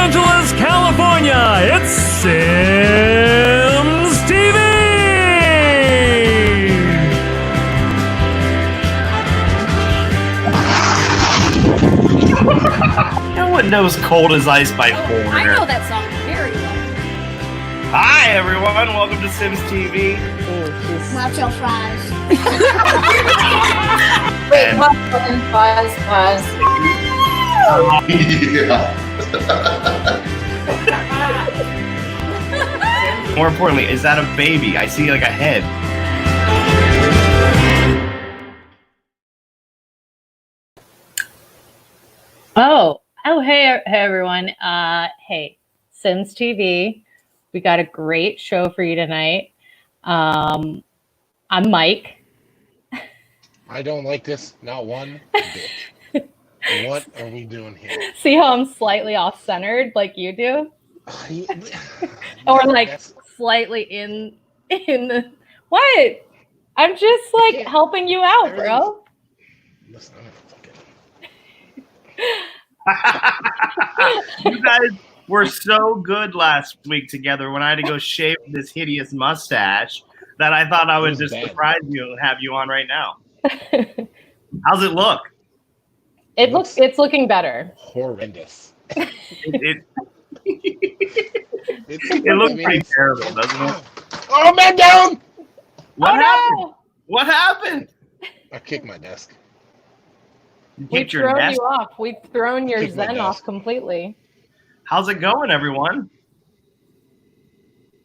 Angeles, California, it's SIMS TV! No one knows Cold as Ice by Foreigner. I know that song very well. Hi, everyone. Welcome to SIMS TV. Nacho fries. Wait, pause. More importantly, is that a baby? I see like a head. Hey everyone. Hey, SIMS TV. We got a great show for you tonight. I'm Mike. I don't like this, not one bit. What are we doing here? See how I'm slightly off-centered like you do? Or like slightly in the... What? I'm just like helping you out, bro. Listen, I'm You guys were so good last week together when I had to go shave this hideous mustache that I thought I would just surprise you and have you on right now. How's it look? It's looking better. Horrendous. It looks pretty terrible, doesn't it? Oh, man, down! What happened? No! What happened? I kicked my desk. You We've kicked your thrown desk? you off. We've thrown your Kicked my zen desk. off completely. How's it going, everyone?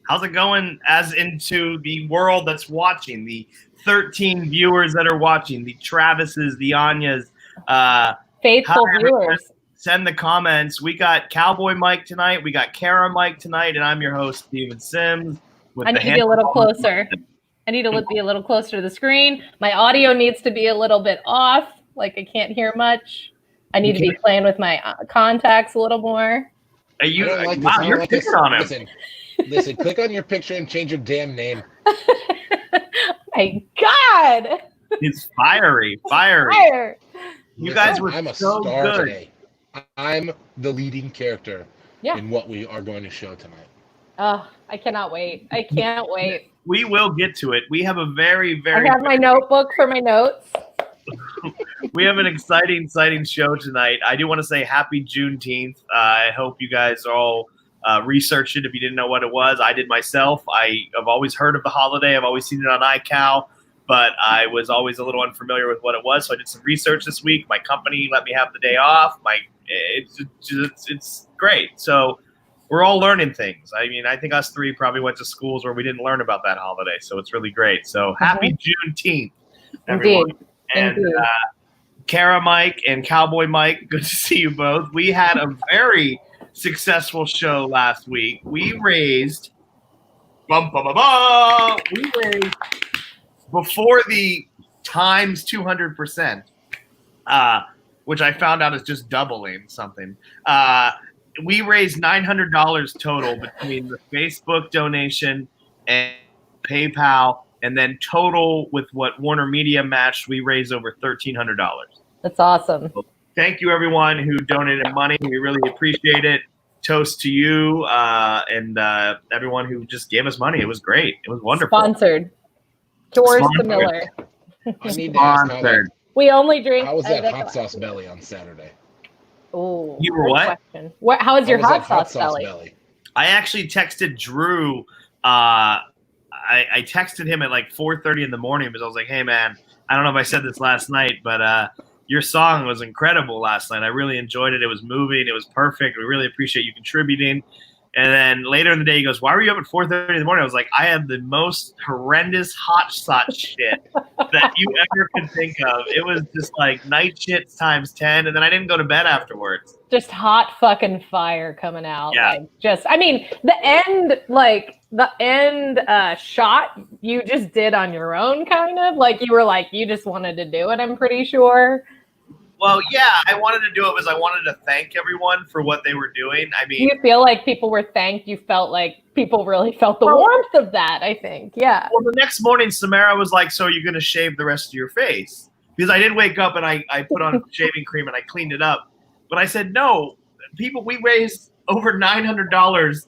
How's it going as into the world that's watching, the 13 viewers that are watching, the Travises, the Anyas, Faithful hi, viewers. send the comments. We got Cowboy Mike tonight. We got Kara Mike tonight, and I'm your host, Steven Sims. I need to be a little closer. I need to be a little closer to the screen. My audio needs to be a little bit off. Like I can't hear much. I need to be playing with my contacts a little more. Are you? I don't like Wow, this. I don't you're like picking this. on him. Listen, click on your picture and change your damn name. My God! It's fiery. Fire! You guys were I'm a so star good. today. I'm the leading character in what we are going to show tonight. Oh, I cannot wait. I can't wait. We will get to it. We have a very, I very. have my notebook for my notes. We have an exciting show tonight. I do want to say happy Juneteenth. I hope you guys all researched it if you didn't know what it was. I did myself. I have always heard of the holiday. I've always seen it on iCal, but I was always a little unfamiliar with what it was. So I did some research this week. My company let me have the day off. It's great. So we're all learning things. I mean, I think us three probably went to schools where we didn't learn about that holiday. So it's really great. So happy Juneteenth, everyone. Indeed. And Kara Mike and Cowboy Mike, good to see you both. We had a very successful show last week. We raised, we raised before the times 200%, which I found out is just doubling something. We raised $900 total between the Facebook donation and PayPal. And then total with what Warner Media matched, we raised over $1,300. That's awesome. So thank you, everyone who donated money. We really appreciate it. Toast to you and everyone who just gave us money. It was great. It was wonderful. Sponsored. George the Miller. I need to ask Sponsored. We only drink. how was that hot sauce belly on Saturday? Oh, You were what? Question. How was your How was hot that sauce belly? I actually texted Drew. I texted him at like 4:30 in the morning because I was like, hey, man, I don't know if I said this last night, but your song was incredible last night. I really enjoyed it. It was moving. It was perfect. We really appreciate you contributing. And then later in the day, he goes, why were you up at 4:30 in the morning? I was like, I had the most horrendous hot sauce shit that you ever could think of. It was just like night shits times 10. And then I didn't go to bed afterwards. Just hot fucking fire coming out. Yeah. The end shot you just did on your own, kind of. Like you were like, you just wanted to do it, I'm pretty sure. Well, yeah, I wanted to do it because I wanted to thank everyone for what they were doing. I mean, Do you feel like people were thanked? You felt like people really felt the warmth of that, I think. Yeah. well, the next morning, Samara was like, so you're going to shave the rest of your face? Because I did wake up and I put on shaving cream and I cleaned it up. But I said, no, people, we raised over $900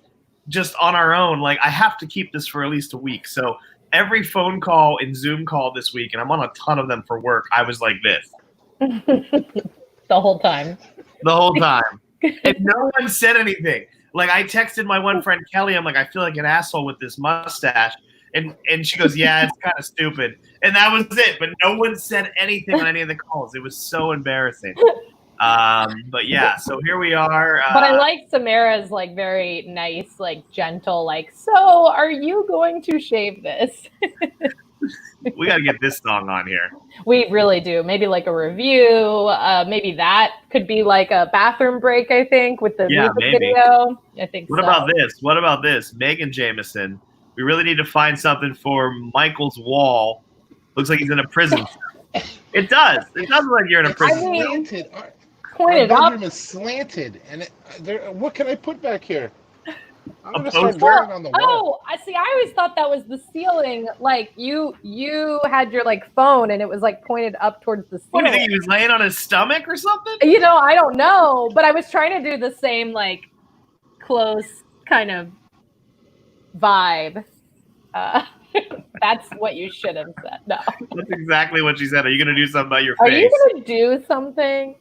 just on our own. Like, I have to keep this for at least a week. So every phone call and Zoom call this week, and I'm on a ton of them for work, I was like this. The whole time. The whole time. And no one said anything. Like, I texted my one friend, Kelly. I'm like, I feel like an asshole with this mustache. And she goes, yeah, it's kind of stupid. And that was it. But no one said anything on any of the calls. It was so embarrassing. But yeah, so here we are. But I like Samara's like very nice, like gentle, like, so are you going to shave this? We got to get this song on here. We really do. Maybe like a review. Maybe that could be like a bathroom break, I think, with the music video. I think What about this? What about this? Megan Jameson. We really need to find something for Michael's wall. Looks like he's in a prison. It does. It does look like you're in a prison. I mean, Slanted. pointed Our up. bedroom is slanted, and what can I put back here? I'm gonna A start poster? drawing on the wall. Oh, I see. I always thought that was the ceiling. Like you had your like phone, and it was like pointed up towards the What, do you ceiling. think he was laying on his stomach or something? You know, I don't know, but I was trying to do the same like close kind of vibe. That's what you should have said. No. That's exactly what she said. Are you going to do something about your Are face? you going to do something?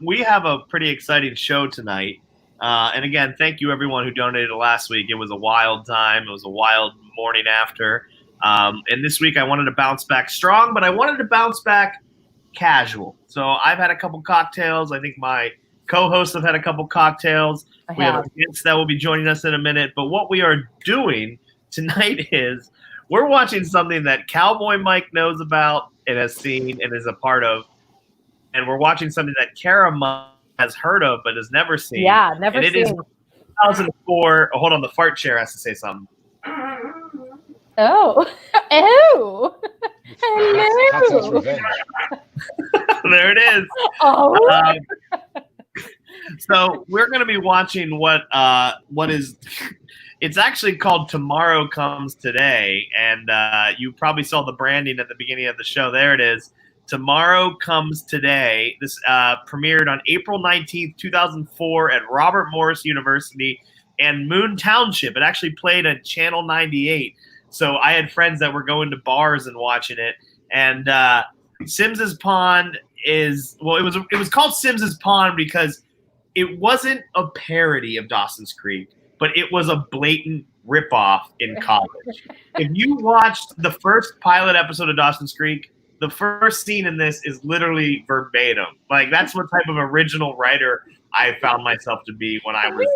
We have a pretty exciting show tonight. And again, thank you everyone who donated last week. It was a wild time. It was a wild morning after. And this week I wanted to bounce back strong, but I wanted to bounce back casual. So I've had a couple cocktails. I think my co-hosts have had a couple cocktails. We have a guest that will be joining us in a minute. But what we are doing tonight is we're watching something that Cowboy Mike knows about and has seen and is a part of. And we're watching something that Kara has heard of but has never seen. Yeah, never and seen. It is 2004. Oh, hold on, the fart chair has to say something. Oh. Oh. Hudson's Hello. Revenge. There it is. Oh. So we're going to be watching what is it's actually called Tomorrow Comes Today, and you probably saw the branding at the beginning of the show. There it is. Tomorrow Comes Today. This premiered on April 19th, 2004 at Robert Morris University and Moon Township. It actually played at Channel 98. So I had friends that were going to bars and watching it. And Sims's Pond is, well, it was called Sims's Pond because it wasn't a parody of Dawson's Creek, but it was a blatant ripoff in college. If you watched the first pilot episode of Dawson's Creek, the first scene in this is literally verbatim. Like, that's what type of original writer I found myself to be when I was.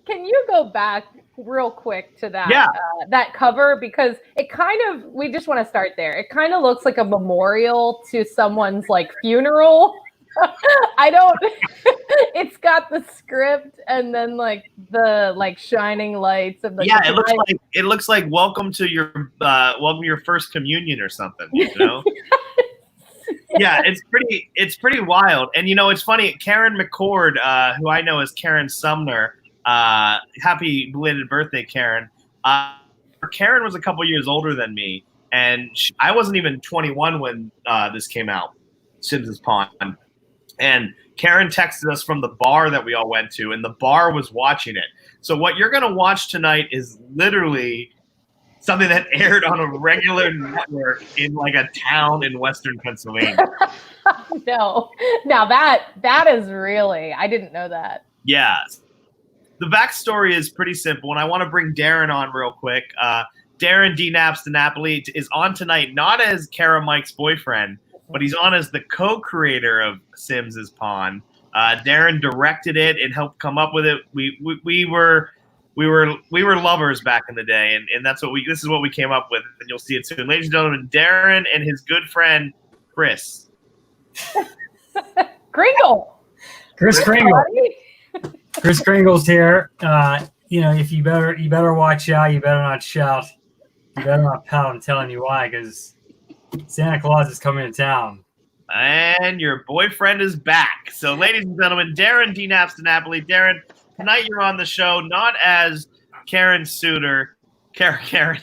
Can you go back real quick to that that cover, because it kind of, we just want to start there. It kind of looks like a memorial to someone's like funeral. I don't. It's got the script and then like the like shining lights of the. Yeah, it looks like welcome to your first communion or something. You know. Yeah, it's pretty wild. And you know, it's funny. Karen McCord, who I know as Karen Sumner. Happy belated birthday, Karen. Karen was a couple years older than me, and I wasn't even 21 when this came out, Sims's Pond. And Karen texted us from the bar that we all went to, and the bar was watching it. So what you're going to watch tonight is literally something that aired on a regular network in like a town in Western Pennsylvania. No, now that is really, I didn't know that. Yeah. The backstory is pretty simple, and I want to bring Darren on real quick. Darren D. Naps DiNapoli is on tonight, not as Kara Mike's boyfriend, but he's on as the co-creator of Sims's Pond. Darren directed it and helped come up with it. We were lovers back in the day, and this is what we came up with, and you'll see it soon. Ladies and gentlemen, Darren and his good friend Chris. Kringle. Chris Kringle. Chris Kringle's here. If you better watch out. You better not shout. You better not pout. I'm telling you why, because Santa Claus is coming to town. And your boyfriend is back. So, ladies and gentlemen, Darren D. Naps DiNapoli. Darren, tonight you're on the show not as Karen's suitor, Karen,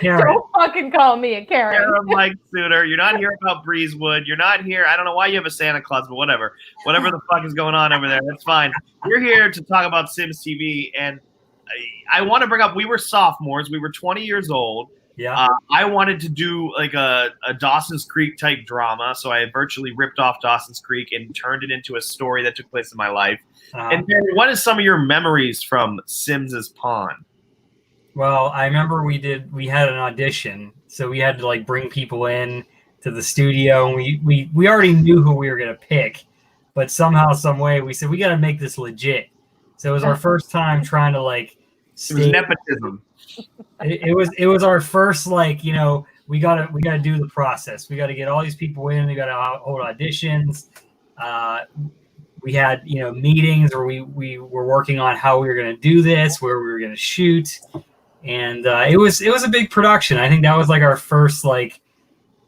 Karen. Don't fucking call me a Karen. Kara Mike Suter. You're not here about Breezewood. You're not here. I don't know why you have a Santa Claus, but whatever. Whatever the fuck is going on over there, that's fine. You're here to talk about Sims TV, and I want to bring up, we were sophomores. We were 20 years old. Yeah. I wanted to do like a Dawson's Creek type drama, so I virtually ripped off Dawson's Creek and turned it into a story that took place in my life. And Barry, what is some of your memories from Sims's Pond? Well, I remember we had an audition, so we had to like bring people in to the studio, and we already knew who we were gonna pick, but somehow, some way, we said we got to make this legit. So it was our first time trying to like. It was nepotism. It was our first like, you know, we gotta do the process. We got to get all these people in. We got to hold auditions. We had, you know, meetings where we were working on how we were going to do this, where we were going to shoot. And it was a big production. I think that was like our first, like,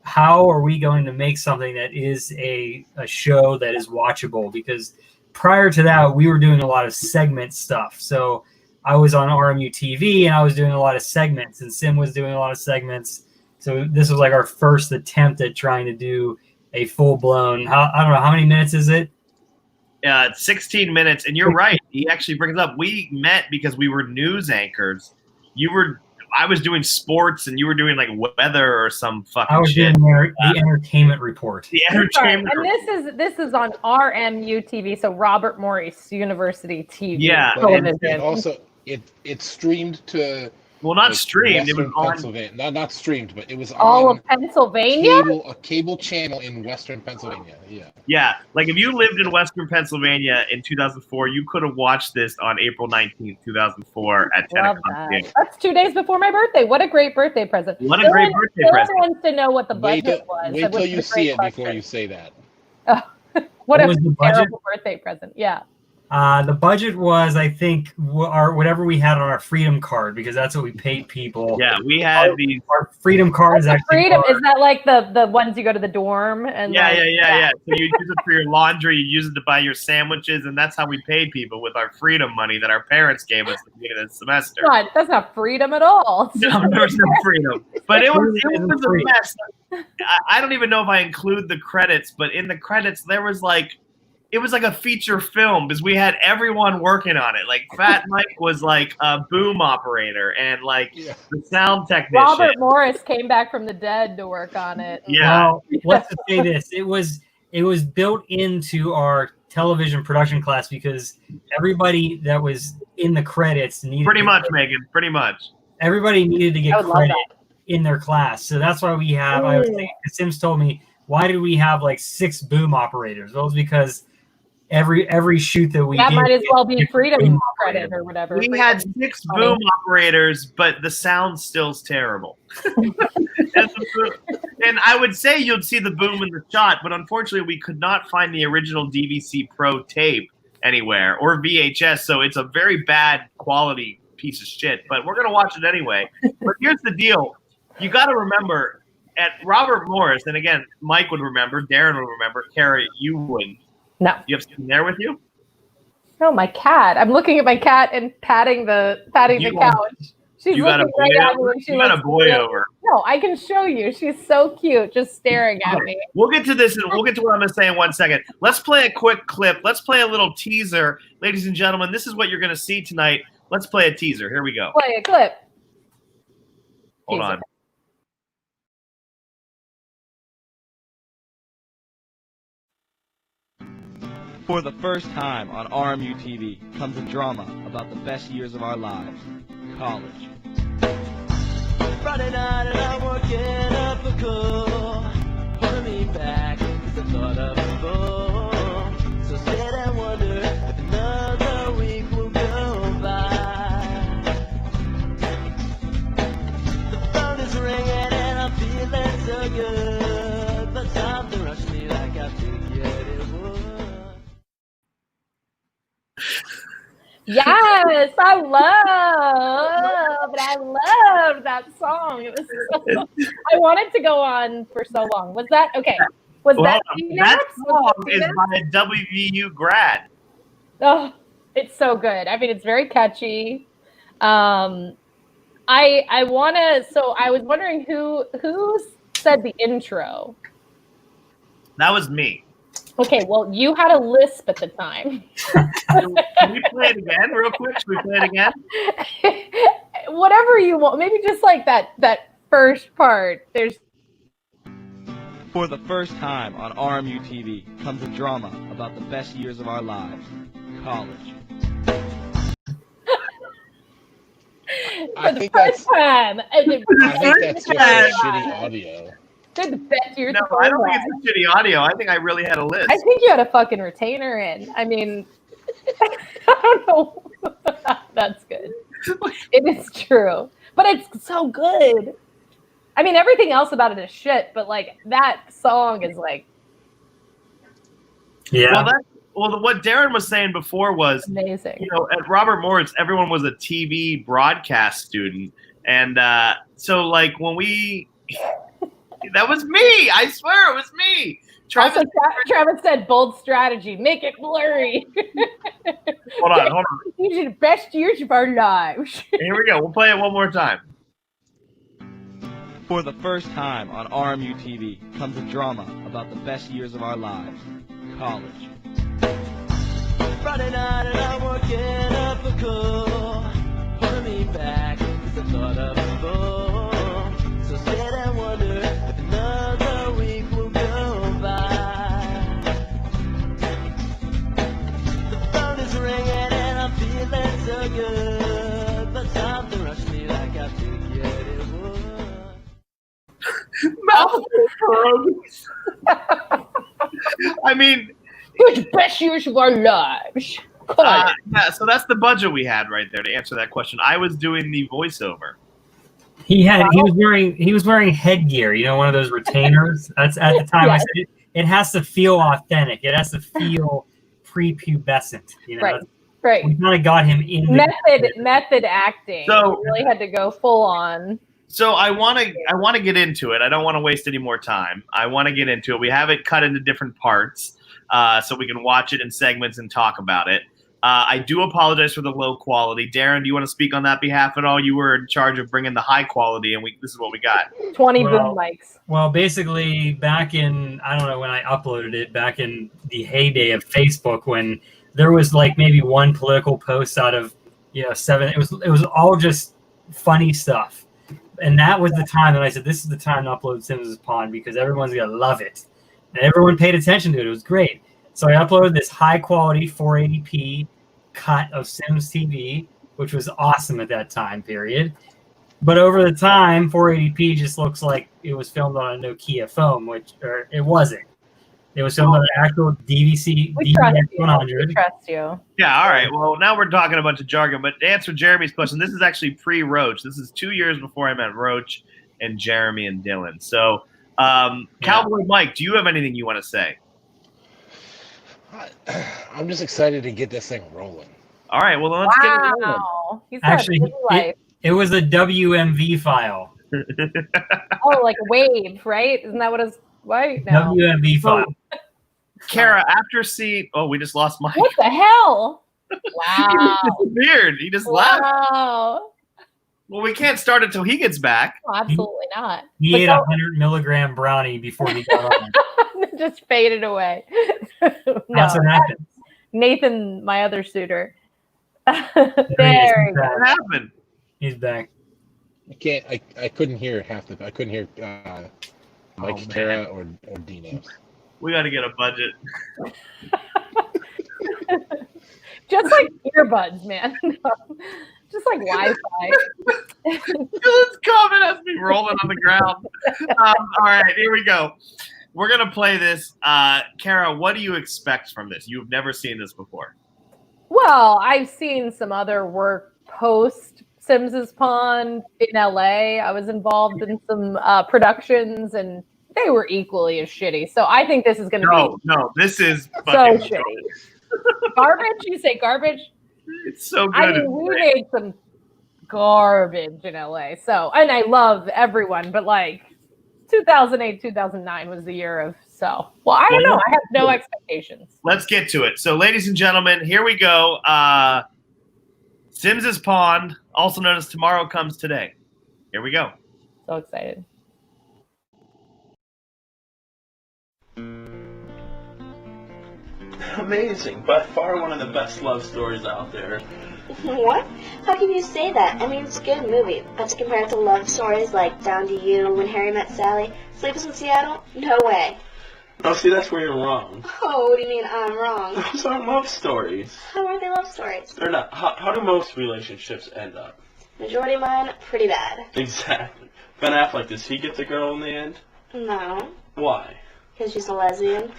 how are we going to make something that is a show that is watchable? Because prior to that, we were doing a lot of segment stuff. So I was on RMU TV and I was doing a lot of segments, and Sim was doing a lot of segments. So this was like our first attempt at trying to do a full blown, I don't know, how many minutes is it? 16 minutes. And you're right. He actually brings up, we met because we were news anchors. I was doing sports and you were doing like weather or some fucking I was shit. doing the entertainment report. The entertainment And this is on RMU TV, so Robert Morris University TV. Yeah. Television. And also, it streamed to. Well, not streamed. It was Western on. Pennsylvania. Not streamed, but it was All on of Pennsylvania? a cable channel in Western Pennsylvania. Yeah. Yeah, like if you lived in Western Pennsylvania in 2004, you could have watched this on April 19th, 2004 at 10 Love o'clock. that. That's 2 days before my birthday. What a great birthday present. What a great birthday Dylan present. wants to know what the budget was. Wait till you see it before you say that. What a was the budget? terrible birthday present. Yeah. The budget was, I think, whatever we had on our Freedom card, because that's what we paid people. Yeah, we had these. Our Freedom card is actually Freedom, is that like the ones you go to the dorm and Yeah, like, yeah. So you use it for your laundry, you use it to buy your sandwiches, and that's how we paid people, with our Freedom money that our parents gave us at the beginning of the semester. God, that's not freedom at all. No, there was no freedom. But it was a mess. I don't even know if I include the credits, but in the credits, there was like, it was like a feature film because we had everyone working on it. Like Fat Mike was like a boom operator and like the sound technician. Robert Morris came back from the dead to work on it. Yeah. Well, let's just say this. It was built into our television production class because everybody that was in the credits needed Pretty much, Megan. Pretty much. Everybody needed to I get would love credit that. in their class. So that's why we have, I was thinking, Sims told me, why did we have like 6 boom operators? Well, it was because every shoot that we That did, might as well be boom freedom operator. credit or whatever. We Freedom. had 6 boom operators, but the sound still's terrible. And I would say you'd see the boom in the shot, but unfortunately we could not find the original DVC Pro tape anywhere or VHS, so it's a very bad quality piece of shit, but we're going to watch it anyway. But here's the deal. You got to remember, at Robert Morris, and again, Mike would remember, Darren would remember, Carrie, you wouldn't. No. You have something there with you? No, my cat. I'm looking at my cat and patting the couch. She's You got a looking right at me boy over? when she You got a looks boy at me. over. No, I can show you. She's so cute, just staring at me. We'll get to this, and we'll get to what I'm going to say in 1 second. Let's play a quick clip. Let's play a little teaser. Ladies and gentlemen, this is what you're going to see tonight. Let's play a teaser. Here we go. Play a clip. Hold Teaser. on. For the first time on RMU TV comes a drama about the best years of our lives, college. Friday night and I'm working up a cool, pulling me back as I thought of before. So sit and wonder if another week will go by. The phone is ringing and I'm feeling so good, but something rushed me like I figured it would. Yes, I love that song. It was so, I wanted to go on for so long. Was that okay? Was Well, that that song Was is that by a WVU grad. Oh, it's so good. I mean, it's very catchy. I wanna. So I was wondering who said the intro. That was me. Okay, well, you had a lisp at the time. Can we play it again real quick? Should we play it again? Whatever you want. Maybe just like that first part. There's For the first time on RMU TV comes a drama about the best years of our lives, college. I think that's time. I think that's just shitty audio. They're the best years No, of our I don't think lives. it's shitty audio. I think I really had a list. I think you had a fucking retainer in. I mean, I don't know. That's good. It is true. But it's so good. I mean, everything else about it is shit, but like that song is like Yeah. What Darren was saying before was, amazing. you know, at Robert Morris, everyone was a TV broadcast student. And so, like, when we... That was me. I swear it was me. Also, Travis said bold strategy. Make it blurry. Hold on. These are the best years of our lives. Here we go. We'll play it one more time. For the first time on RMU TV comes a drama about the best years of our lives, college. Friday night and I'm working up a call. Pulling me back is the thought of a ball. So sit and wonder if another week will go by. The phone is ringing and I'm feeling so good, but something rushed me like I figured it would. I mean, It was the best years of our lives. yeah, so that's the budget we had right there to answer that question. I was doing the voiceover. He was wearing headgear, you know, one of those retainers. That's at the time. Yes. I said it has to feel authentic. It has to feel prepubescent. You know, Right. we kind of got him in Method acting. So- We really had to go full on. So I want to get into it. I don't want to waste any more time. I want to get into it. We have it cut into different parts so we can watch it in segments and talk about it. I do apologize for the low quality. Darren, do you want to speak on that behalf at all? You were in charge of bringing the high quality, and this is what we got. 20 Well- boom mics. Well, basically, back in, I don't know when I uploaded it, back in the heyday of Facebook, when there was like maybe one political post out of 7. It was all just funny stuff, and that was the time that I said, this is the time to upload Sims' Pond because everyone's gonna love it, and everyone paid attention to it. It was great. So I uploaded this high quality 480p cut of Sims TV, which was awesome at that time period. But over the time, 480p just looks like it was filmed on a Nokia phone, or it wasn't. It was filmed on an actual DVC We trust you. We DVX100. trust you. Yeah, all right. Well, now we're talking a bunch of jargon, but to answer Jeremy's question, this is actually pre-Roach. This is 2 years before I met Roach and Jeremy and Dylan. So, Cowboy Mike, do you have anything you want to say? I'm just excited to get this thing rolling. All right, well, let's get it rolling. Wow. He's got Actually, a busy life. it was a WMV file. Oh, like Wave, right? Isn't that what it's right? No. WMV file. Kara, after seeing... Oh, we just lost Mike. What the hell? Wow. He disappeared. He just left. Wow. Well, we can't start until he gets back. No, absolutely not. He But ate no- 100 milligram brownie before he got on. just faded away. That's what happened. Nathan, my other suitor. There There you go. What happened? He's back. I couldn't hear I couldn't hear Mike, man. Kara, or Dino. We got to get a budget. Just like earbuds, man. Just like Wi-Fi. Dylan's comment has me rolling on the ground. All right, here we go. We're going to play this. Kara, what do you expect from this? You've never seen this before. Well, I've seen some other work post Sims's Pond in LA. I was involved in some productions, and they were equally as shitty. So I think this is going to No, this is be so fucking shitty. Garbage? You say garbage? It's so good. I mean, we made some garbage in LA. So, and I love everyone, but like 2008, 2009 was the year of Well, I don't know. I have no expectations. Let's get to it. So, ladies and gentlemen, here we go. Sims's Pond, also known as Tomorrow Comes Today. Here we go. So excited. Amazing. By far one of the best love stories out there. What? How can you say that? I mean, it's a good movie, but to compare it to love stories like Down to You, When Harry Met Sally, Sleepless in Seattle, no way. Oh, see, that's where you're wrong. Oh, what do you mean I'm wrong? Those aren't love stories. How are they love stories? They're not. How do most relationships end up? Majority of mine, pretty bad. Exactly. Ben Affleck, does he get the girl in the end? No, Why? because she's a lesbian.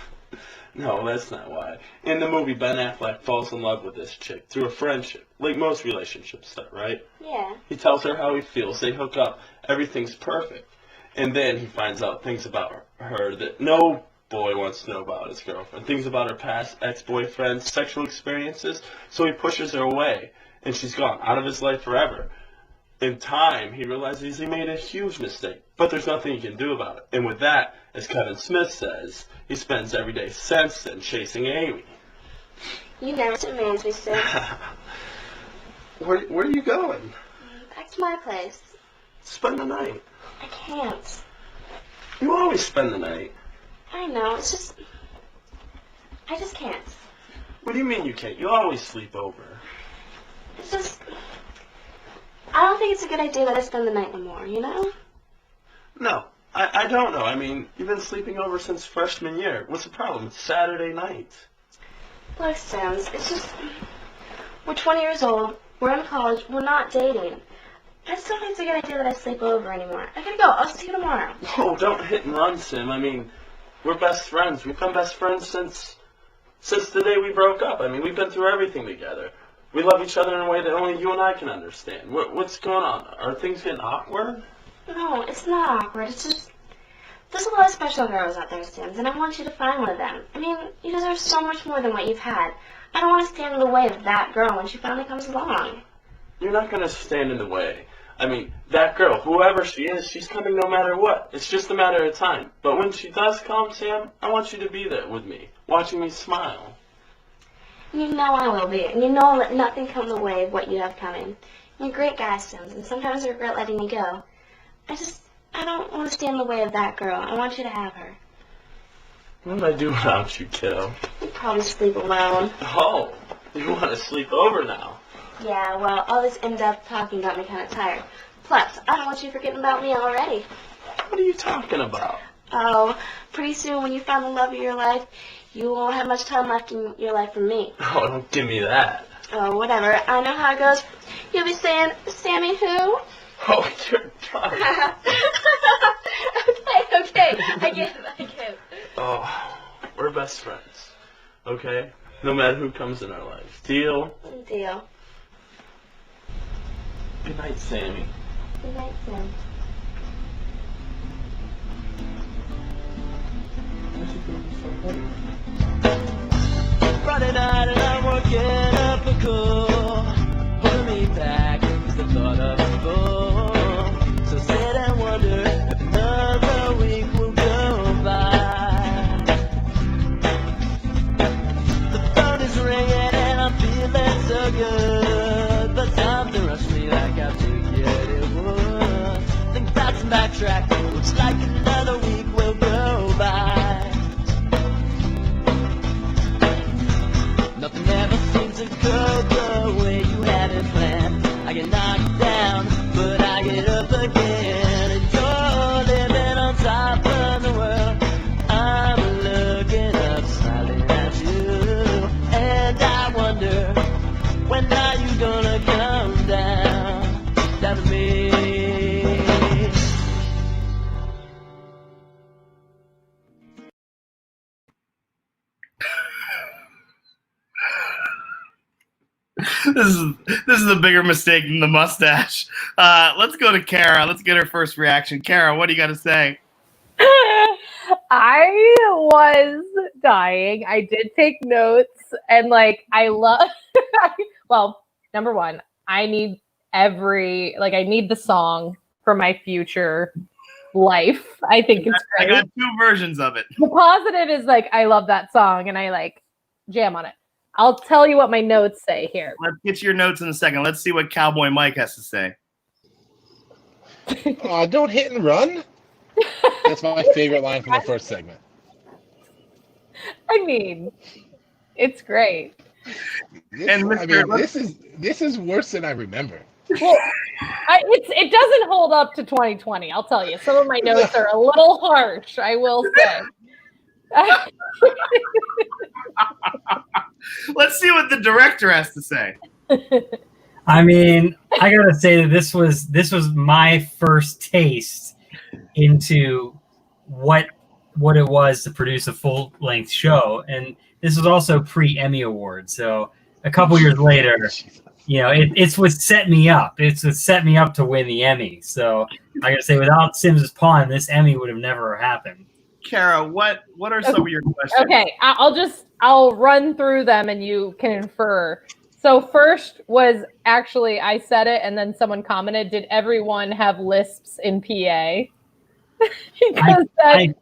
No, that's not why. In the movie, Ben Affleck falls in love with this chick through a friendship, like most relationships do, right? Yeah. He tells her how he feels, they hook up, everything's perfect. And then he finds out things about her that no boy wants to know about his girlfriend, things about her past ex-boyfriends, sexual experiences, so he pushes her away, and she's gone, out of his life forever. In time, he realizes he made a huge mistake, but there's nothing he can do about it. And with that, as Kevin Smith says, he spends every day since then chasing Amy. You never amaze me, sis. Where are you going? Back to my place. Spend the night. I can't. You always spend the night. I know, it's just... I just can't. What do you mean you can't? You always sleep over. It's just... I don't think it's a good idea that I spend the night anymore, you know? No, I don't know. I mean, you've been sleeping over since freshman year. What's the problem? It's Saturday night. Look, Sims, it's just... We're 20 years old, we're in college, we're not dating. I just don't think it's a good idea that I sleep over anymore. I gotta go, I'll see you tomorrow. Oh, don't hit and run, Sim. I mean, we're best friends. We've been best friends since the day we broke up. I mean, we've been through everything together. We love each other in a way that only you and I can understand. What's going on? Are things getting awkward? No, it's not awkward, it's just... There's a lot of special girls out there, Sims, and I want you to find one of them. I mean, you deserve so much more than what you've had. I don't want to stand in the way of that girl when she finally comes along. You're not going to stand in the way. I mean, that girl, whoever she is, she's coming no matter what. It's just a matter of time. But when she does come, Sam, I want you to be there with me, watching me smile. You know I will be, and you know I'll let nothing come in the way of what you have coming. You're a great guy, Sims, and sometimes I regret letting you go. I don't want to stand in the way of that girl. I want you to have her. What would I do without you, kiddo? You'd probably sleep alone. Oh, you want to sleep over now? Yeah, well, all this in-depth talking got me kind of tired. Plus, I don't want you forgetting about me already. What are you talking about? Oh, pretty soon when you find the love of your life, you won't have much time left in your life for me. Oh, don't give me that. Oh, whatever. I know how it goes. You'll be saying, Sammy who? Oh, you're done. Okay. I get it. Oh, we're best friends. Okay? No matter who comes in our life. Deal? Deal. Good night, Sammy. Good night, Sam. Friday night and I'm working up a cool. Pulling me back is the thought of a goal. So sit and wonder if another week will go by. The phone is ringing and I'm feeling so good, but something rushed me like I figured it would. Think that's some backtrack. Looks like another week will go by. Nothing ever seems to go the way you had it planned. I get knocked down, but I get up again. And you're living on top of the world. I'm looking up, smiling at you. And I wonder, when are you gonna come down to me? This is a bigger mistake than the mustache. Let's go to Kara. Let's get her first reaction. Kara, what do you got to say? I was dying. I did take notes, and like I love. Well, number one, I need I need the song for my future life. I think it's great. I got two versions of it. The positive is like I love that song, and I like jam on it. I'll tell you what my notes say here. Let's get your notes in a second. Let's see what Cowboy Mike has to say. Don't hit and run. That's my favorite line from the first segment. I mean, it's great. This is worse than I remember. Well, it doesn't hold up to 2020. I'll tell you. Some of my notes are a little harsh. I will say. Let's see what the director has to say. I mean, I gotta say that this was my first taste into what it was to produce a full-length show, and this was also pre-Emmy Awards. So a couple years later, it's what set me up. It's what set me up to win the Emmy. So I gotta say, without Sims's Pawn, this Emmy would have never happened. Kara, what are some of your questions? Okay, I'll run through them and you can infer. So first was actually I said it and then someone commented, did everyone have lisps in PA? I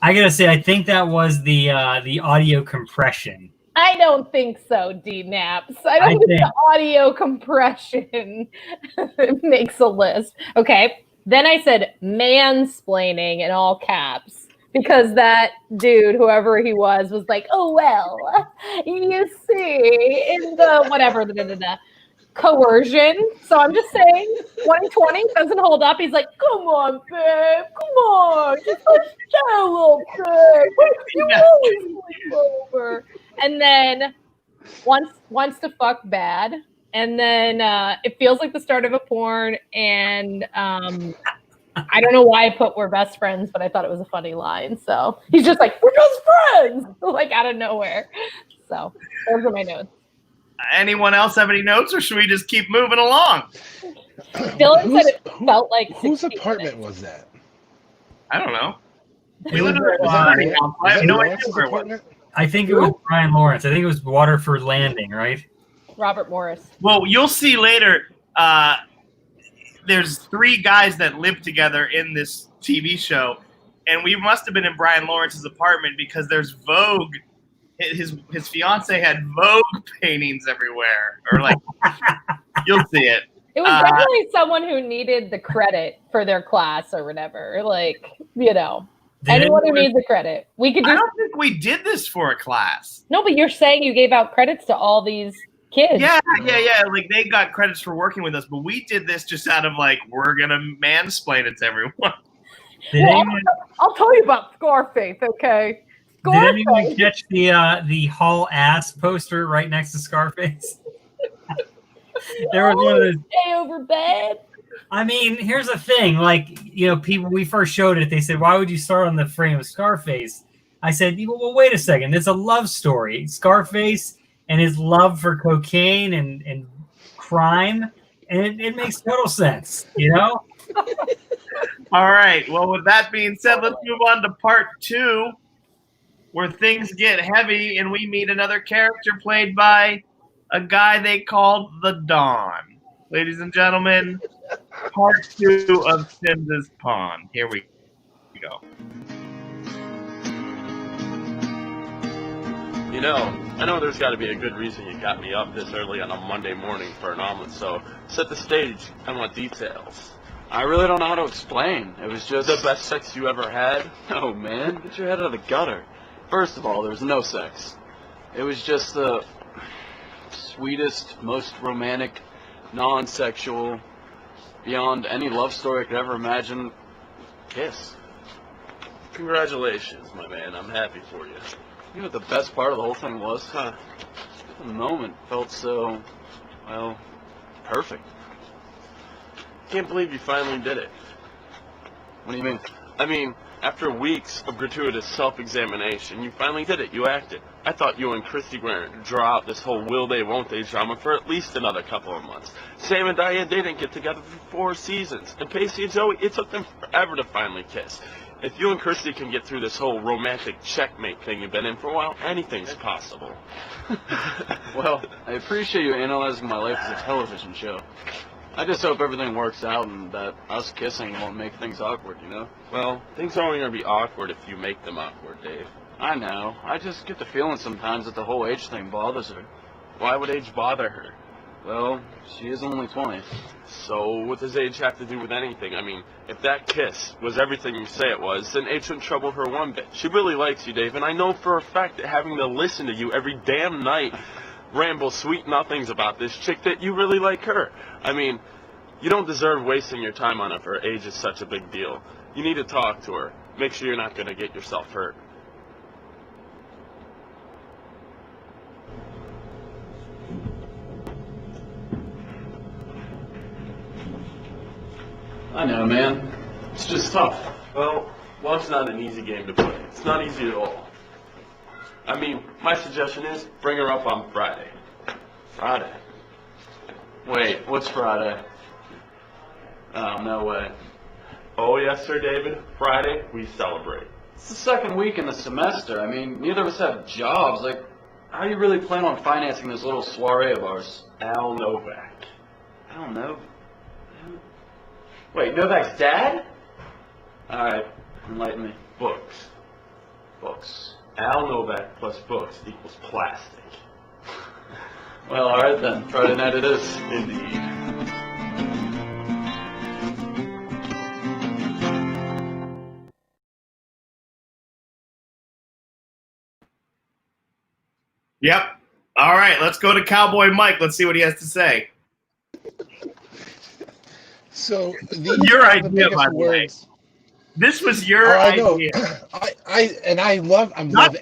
gotta say, I think that was the audio compression. I don't think so, D-Naps. I don't think the audio compression makes a list. Okay. Then I said mansplaining in all caps because that dude, whoever he was like, oh, well, you see, in the whatever, the coercion. So I'm just saying 2020 doesn't hold up. He's like, come on, babe. Come on. Just let's chat a little bit. You always sleep over. And then wants to fuck bad. And then it feels like the start of a porn. And I don't know why I put we're best friends, but I thought it was a funny line. So he's just like, we're best friends, like out of nowhere. So those are my notes. Anyone else have any notes, or should we just keep moving along? Dylan said it felt like whose apartment was that? I don't know. We lived I have no idea where it was. I think it was Brian Lawrence. I think it was Waterford Landing, right? Robert Morris. Well, you'll see later. There's 3 guys that live together in this TV show, and we must have been in Brian Lawrence's apartment because there's Vogue. His fiance had Vogue paintings everywhere, or like you'll see it. It was definitely someone who needed the credit for their class or whatever. Like, anyone who needs the credit. We could. I don't think we did this for a class. No, but you're saying you gave out credits to all these kids. Yeah. Like they got credits for working with us, but we did this just out of like we're gonna mansplain it to everyone. I'll tell you about Scarface, okay? Did anyone catch the Hall Ass poster right next to Scarface? There was one of those. Stay over bed. I mean, here's the thing. Like, people, we first showed it, they said, why would you start on the frame of Scarface? I said, well, wait a second. It's a love story. Scarface and his love for cocaine and crime. And it makes total sense, All right. Well, with that being said, let's move on to part 2, where things get heavy and we meet another character played by a guy they called the Don. Ladies and gentlemen, part 2 of Sims's Pawn. Here we go. I know there's got to be a good reason you got me up this early on a Monday morning for an omelet, so set the stage. I want details. I really don't know how to explain. It was just... The best sex you ever had? Oh, man, get your head out of the gutter. First of all, there was no sex. It was just the sweetest, most romantic, non-sexual, beyond any love story I could ever imagine, kiss. Congratulations, my man. I'm happy for you. You know what the best part of the whole thing was? The moment felt so, perfect. Can't believe you finally did it. What do you mean? I mean, after weeks of gratuitous self-examination, you finally did it. You acted. I thought you and Christy were going to draw out this whole will they, won't they drama for at least another couple of months. Sam and Diane didn't get together for 4 seasons. And Pacey and Joey, it took them forever to finally kiss. If you and Christy can get through this whole romantic checkmate thing you've been in for a while, anything's possible. Well, I appreciate you analyzing my life as a television show. I just hope everything works out and that us kissing won't make things awkward, Well, things are only going to be awkward if you make them awkward, Dave. I know. I just get the feeling sometimes that the whole age thing bothers her. Why would age bother her? Well, she is only 20. So what does age have to do with anything? I mean, if that kiss was everything you say it was, then age shouldn't trouble her one bit. She really likes you, Dave, and I know for a fact that having to listen to you every damn night ramble sweet nothings about this chick that you really like her. I mean, you don't deserve wasting your time on her if her age is such a big deal. You need to talk to her. Make sure you're not going to get yourself hurt. I know, man. It's just tough. Well, love's not an easy game to play. It's not easy at all. I mean, my suggestion is bring her up on Friday. Friday? Wait, what's Friday? Oh, no way. Oh, yes, sir, David. Friday, we celebrate. It's the second week in the semester. I mean, neither of us have jobs. Like, how do you really plan on financing this little soiree of ours? Al Novak. I don't know. Wait, Novak's dad? Alright, enlighten me. Books. Books. Al Novak plus books equals plastic. Well, alright then. Friday night it is. Indeed. Yep. All right, let's go to Cowboy Mike. Let's see what he has to say. So Your idea, by the way. This was your idea. I love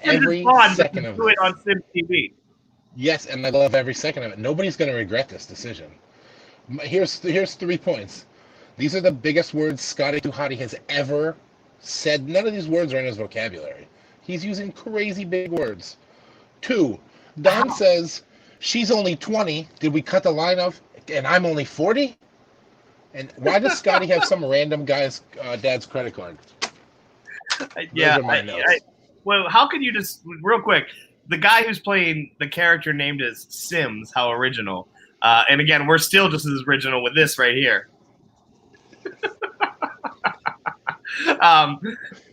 every second of do it this. on SIMS TV. Yes, and I love every second of it. Nobody's going to regret this decision. Here's 3 points. These are the biggest words Scotty Too Hottie has ever said. None of these words are in his vocabulary. He's using crazy big words. 2, Don says, she's only 20. Did we cut the line of, and I'm only 40? And why does Scotty have some random guy's dad's credit card? Yeah. Well, how can you just, real quick, the guy who's playing the character named as SIMS, how original. And again, we're still just as original with this right here.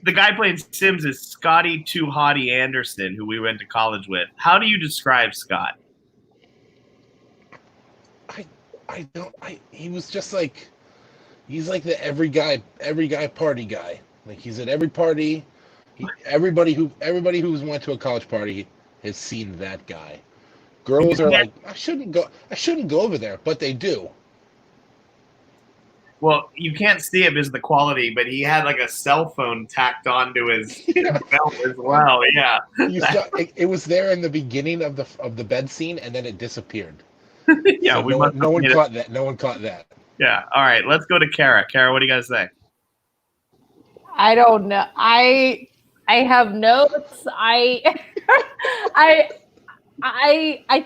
The guy playing SIMS is Scotty Too Hottie Anderson, who we went to college with. How do you describe Scott? He was just like, he's like the every guy party guy. Like he's at every party. Everybody who's went to a college party has seen that guy. Girls are like, I shouldn't go over there, but they do. Well, you can't see it because of the quality, but he had like a cell phone tacked onto his belt as well. Yeah, it was there in the beginning of the bed scene, and then it disappeared. Yeah, so no one caught that. No one caught that. Yeah. All right, let's go to Kara. Kara, what do you guys say? I don't know. I have notes. I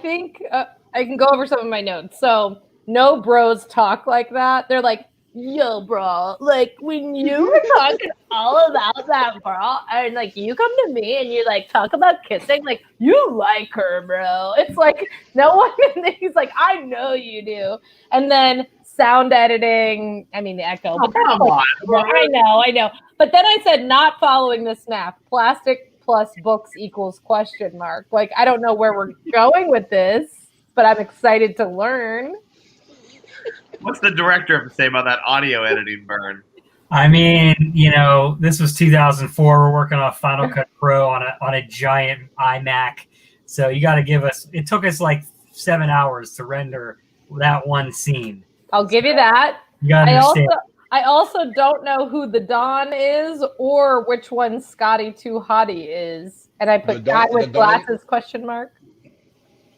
think I can go over some of my notes. So no bros talk like that. They're like, yo, bro, like when you were talking all about that, bro, and like you come to me and you like talk about kissing, like you like her, bro. It's like no one. He's like, I know you do. And then sound editing. I mean the echo. Oh, come on. I know. But then I said not following the snap. Plastic plus books equals question mark. Like I don't know where we're going with this, but I'm excited to learn. What's the director have to say about that audio editing burn? I mean, this was 2004. We're working on Final Cut Pro on a giant iMac. So you got to give us. It took us like 7 hours to render that one scene. I'll give you that. You got to understand. I also don't know who the Don is or which one Scotty Too Hottie is, and I put guy with glasses question mark.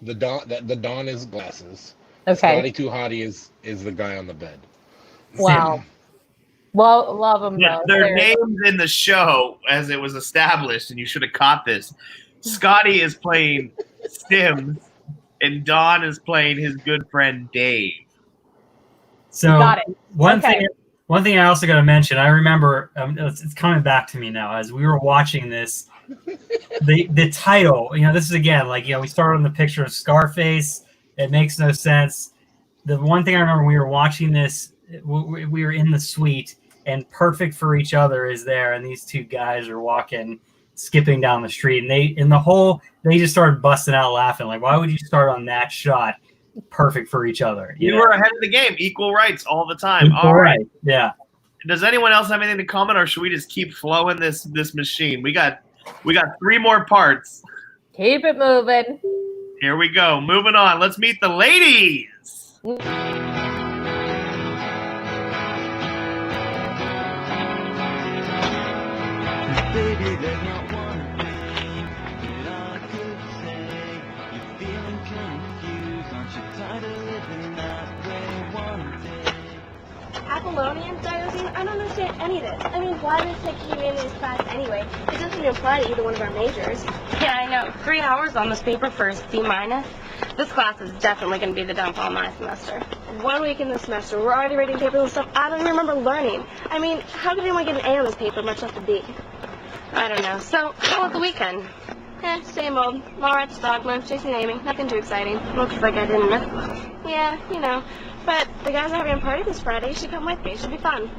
The Don is glasses. Okay. Scotty Too Hottie is the guy on the bed. Wow. Well, love them Yeah, both. their names in the show as it was established, and you should have caught this. Scotty is playing SIMS, and Don is playing his good friend Dave. So Got it. One thing I also got to mention, I remember it's coming back to me now as we were watching this. The title, this is again like we started on the picture of Scarface. It makes no sense. The one thing I remember when we were watching this, we were in the suite, and Perfect for Each Other is there, and these two guys are skipping down the street, and they just started busting out laughing. Like, why would you start on that shot? perfect for each other. You were ahead of the game. Equal rights all the time. Equal All right. rights, yeah. Does anyone else have anything to comment, or should we just keep flowing this machine? We got 3 more parts. Keep it moving. Here we go. Moving on. Let's meet the ladies. Baby, there's not one thing that I could say. You're feeling confused, aren't you tired of living that way one day? Apollonian diocese? I don't understand any of this. I mean, why did they take humanities class anyway? It doesn't even apply to either one of our majors. Yeah, I know. 3 hours on this paper for a C-. This class is definitely going to be the downfall of my semester. 1 week in the semester, we're already reading papers and stuff I don't even remember learning. I mean, how could anyone get an A on this paper, much less a B? I don't know. So, how was the weekend? Same old. Lawrence, dogma, chasing Amy. Nothing too exciting. Looks like I didn't miss much. Yeah, you know. But the guys are having a party this Friday. You should come with me. It should be fun.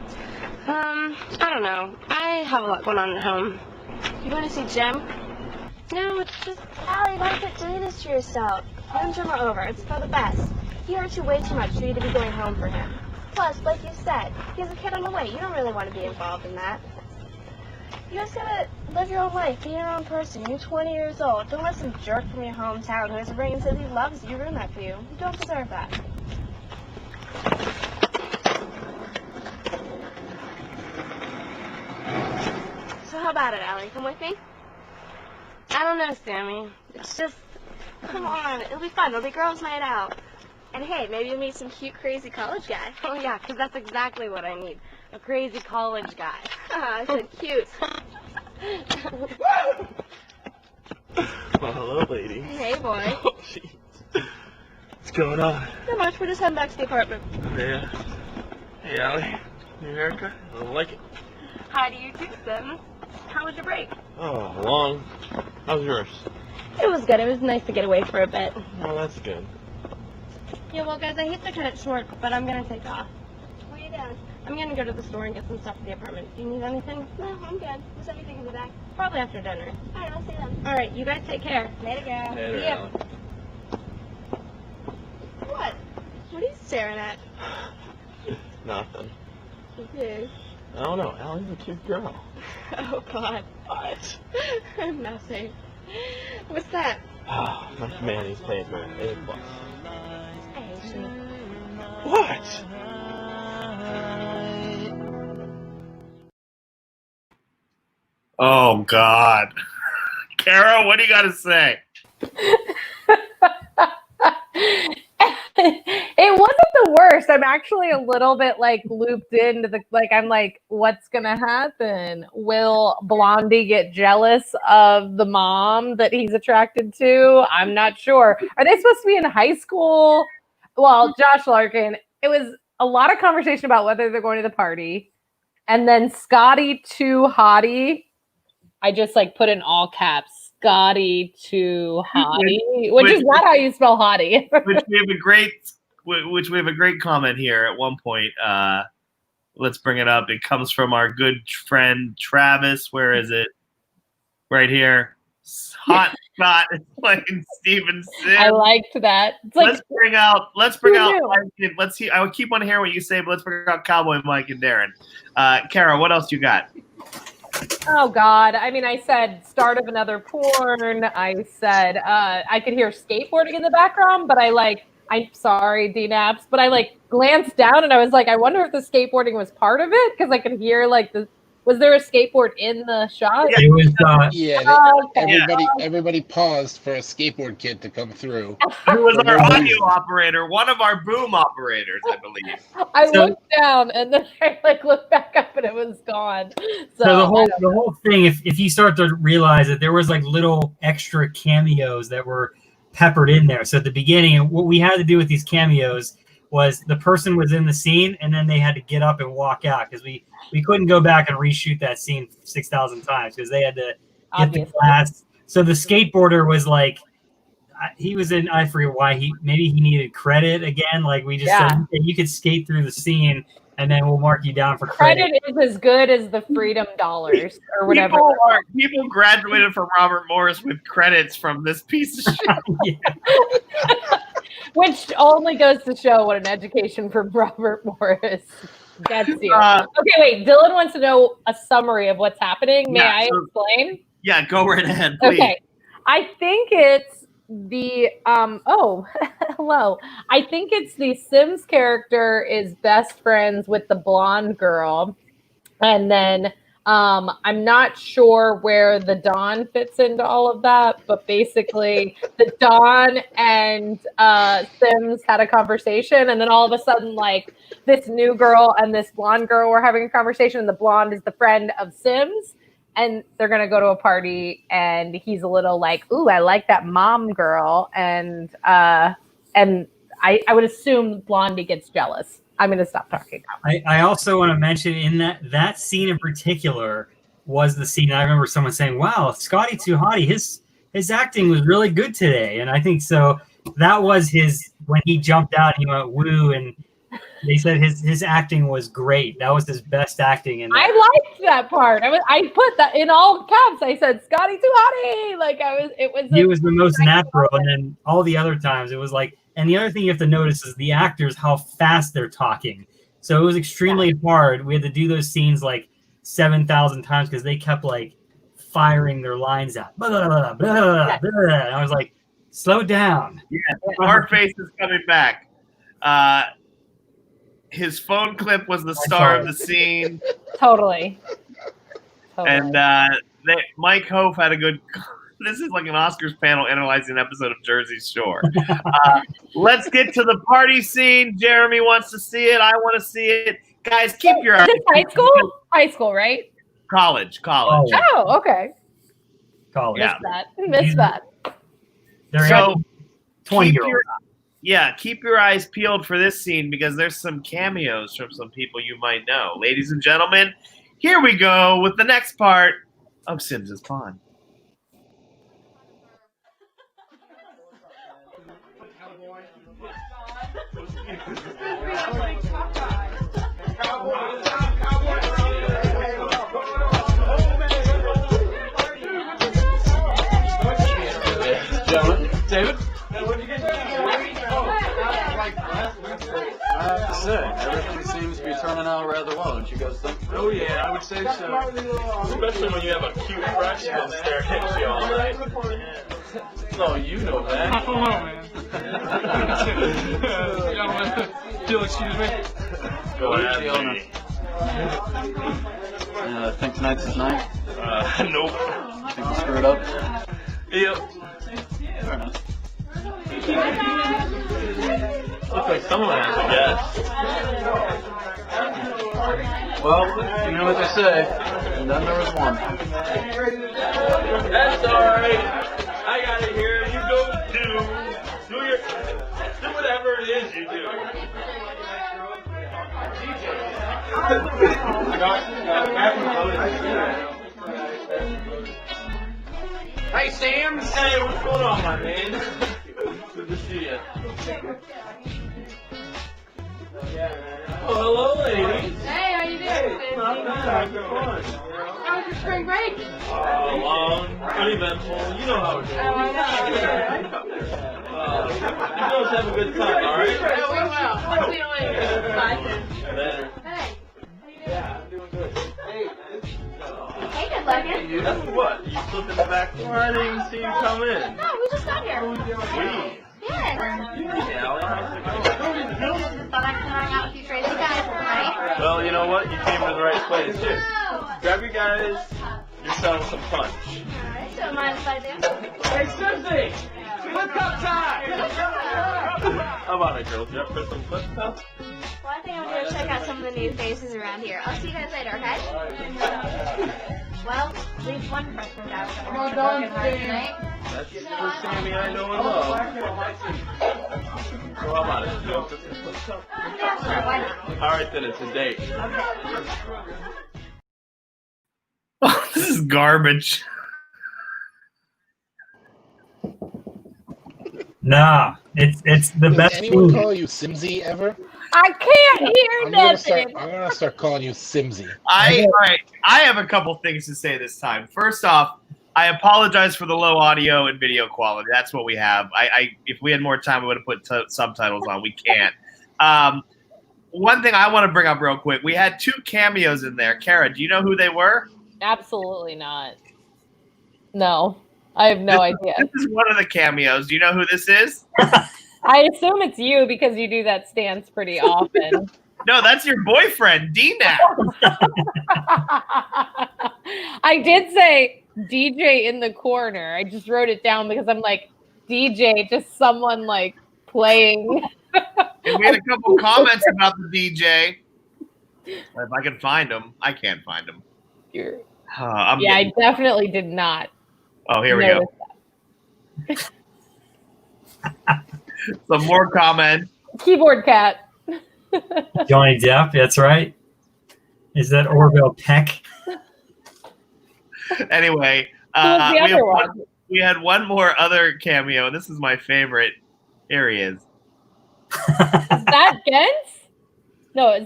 I don't know. I have a lot going on at home. You going to see Jim? No, it's just, Allie, you gotta quit doing this to yourself. You and Jim are over. It's for the best. He hurts you way too much for you to be going home for him. Plus, like you said, he has a kid on the way. You don't really want to be involved in that. You just gotta live your own life, be your own person. You're 20 years old. Don't let some jerk from your hometown who has a ring and says he loves you ruin that for you. You don't deserve that. So how about it, Allie? Come with me? I don't know, Sammy. It's just, come on. It'll be fun. It'll be girls' night out. And hey, maybe you'll meet some cute, crazy college guy. Oh yeah, because that's exactly what I need. A crazy college guy. I said cute. Well, hello, lady. Hey, boy. Oh, jeez. What's going on? Not much. We're just heading back to the apartment. Yeah. Hey, Allie. New haircut? I don't like it. Hi to you too, Sims. How was your break? Oh, long. How's yours? It was good. It was nice to get away for a bit. Oh, that's good. Yeah, well, guys, I hate to cut it short, but I'm gonna take off. Where are you doing? I'm gonna go to the store and get some stuff for the apartment. Do you need anything? No, I'm good. Just everything in the back. Probably after dinner. All right, I'll see them. All right, you guys take care. Later, girl. Later, See ya. Allie. What? What are you staring at? Nothing. Okay. I don't know. Allie's a cute girl. Oh, God. What? Nothing. What's that? Oh, my Manny's paid her $8. I hate you. What? Oh God, Kara, what do you got to say? It wasn't the worst. I'm actually a little bit like looped into the I'm like, what's gonna happen? Will Blondie get jealous of the mom that he's attracted to? I'm not sure. Are they supposed to be in high school? Well, Josh Larkin, it was a lot of conversation about whether they're going to the party. And then Scotty to Hottie. I just like put in all caps. Scotty to Hottie, which is not how you spell Hottie. which we have a great comment here at one point. Let's bring it up. It comes from our good friend Travis. Where is it? Right here. Hot Scott is playing Steven Sims. I liked that. It's like, let's bring out Mike. Let's see. I keep on hearing what you say, but let's bring out Cowboy Mike and Darren. Kara, what else you got? oh God. I mean, I said start of another porn. I said I could hear skateboarding in the background, but I'm sorry, D-Naps, but I glanced down and I was like, I wonder if the skateboarding was part of it because I could hear was there a skateboard in the shot? It was Everybody paused for a skateboard kid to come through. Who was our audio operator? One of our boom operators, I believe. I looked down and then I looked back up and it was gone. So the whole thing, if you start to realize that there was little extra cameos that were peppered in there. So at the beginning, what we had to do with these cameos was the person was in the scene and then they had to get up and walk out because we couldn't go back and reshoot that scene 6,000 times because they had to get the glass. So the skateboarder was he was in, I forget why maybe he needed credit again. We just said, you could skate through the scene and then we'll mark you down for credit. Credit is as good as the freedom dollars or whatever. People graduated from Robert Morris with credits from this piece of shit. Which only goes to show what an education from Robert Morris gets you. Okay, wait. Dylan wants to know a summary of what's happening. May I explain? Yeah, go right ahead, please. Okay. I think it's the hello. I think it's the Sims character is best friends with the blonde girl. And then I'm not sure where the Dawn fits into all of that, but basically the Dawn and Sims had a conversation, and then all of a sudden, like, this new girl and this blonde girl were having a conversation, and the blonde is the friend of Sims, and they're gonna go to a party, and he's a little like, ooh, I like that mom girl, and I would assume Blondie gets jealous. I'm going to stop talking now. I also want to mention in that scene in particular was the scene I remember someone saying, wow, Scotty Too Hottie, his acting was really good today. And I think so that was his, when he jumped out, he went woo, and they said his acting was great. That was his best acting. And I liked that part. I put that in all caps. I said Scotty Too Hottie. Like he was the most natural. And then all the other times it was like, and the other thing you have to notice is the actors, how fast they're talking. So it was extremely hard. We had to do those scenes like 7,000 times because they kept like firing their lines out. Blah, blah, blah, blah, blah. And I was like, slow down. Yeah, our face is coming back. His phone clip was the star of the scene. Totally. And Mike Hope had a good... This is like an Oscars panel analyzing an episode of Jersey Shore. Let's get to the party scene. Jeremy wants to see it. I want to see it. Guys, keep your eyes. Is this high school? High school, right? College. Oh, okay. College. Yeah. Missed that. So 20-year-old. Keep your eyes peeled for this scene because there's some cameos from some people you might know. Ladies and gentlemen, here we go with the next part of Sims' Pond. David? Everything seems to be turning out rather well, don't you guys think? Oh yeah, I would say so. Especially when you have a cute freshman staring at you all night. No, you know that. I don't know, man. You'll excuse me? Go ahead. I think tonight's his night. Nope. Think we screwed up? Yep. Fair enough. Looks like someone has a guess. Well, you know what they say, and then there was one. That's alright. I got it here. You go do whatever it is you do. Hey, SIMS. Hey, what's going on, my man? Good to see you. Oh, hello, ladies. Hey, how you doing? Not bad. How's it going? How was your spring break? Long, uneventful. You know how it goes. Oh, I know. You girls have a good time, alright? Yeah, we will. Let's see you later. Bye. Later. Hey. Yeah, I'm doing good. Hey, good looking. You, what? You slipped in the back door? I didn't even see you come in. No, we just got here. We? Yeah. Yeah, how's it going? Thought I'd come hang out with you crazy guys tonight. Well, you know what? You came to the right place, too. Grab your guys. You're selling some punch. Alright, so mind if I do? Hey, Susie. Flip cup time. How about it, girls? You up for some flip cups? Well, I think I'm going to check out some of the new faces around here. I'll see you guys later, okay? Well, leave one person out. Well done, tonight. That's the Sammy I know and love. So how about it? You up for some flip cups? Yeah, sure, why not? Alright, then it's a date. Oh, this is garbage. Nah, it's the Does best anyone movie. call you Simsy ever? I can't hear I'm gonna nothing. start calling you Simsy. All right. I have a couple things to say this time. First off, I apologize for the low audio and video quality. That's what we have. If we had more time, we would have put subtitles on. We can't. One thing I want to bring up real quick. We had 2 cameos in there. Kara, do you know who they were? Absolutely not. No, I have no idea. This is one of the cameos. Do you know who this is? I assume it's you because you do that stance pretty often. No, that's your boyfriend, D-Nap. I did say DJ in the corner. I just wrote it down because I'm like, DJ, just someone like playing. And we had a couple comments about the DJ. If I can find them, I can't find them. I definitely did not. Oh, here we go. Some more comments. Keyboard cat. Johnny Depp, that's right. Is that Orville Peck? Anyway, we had one more other cameo. This is my favorite. Here he is. Is that Gens? No,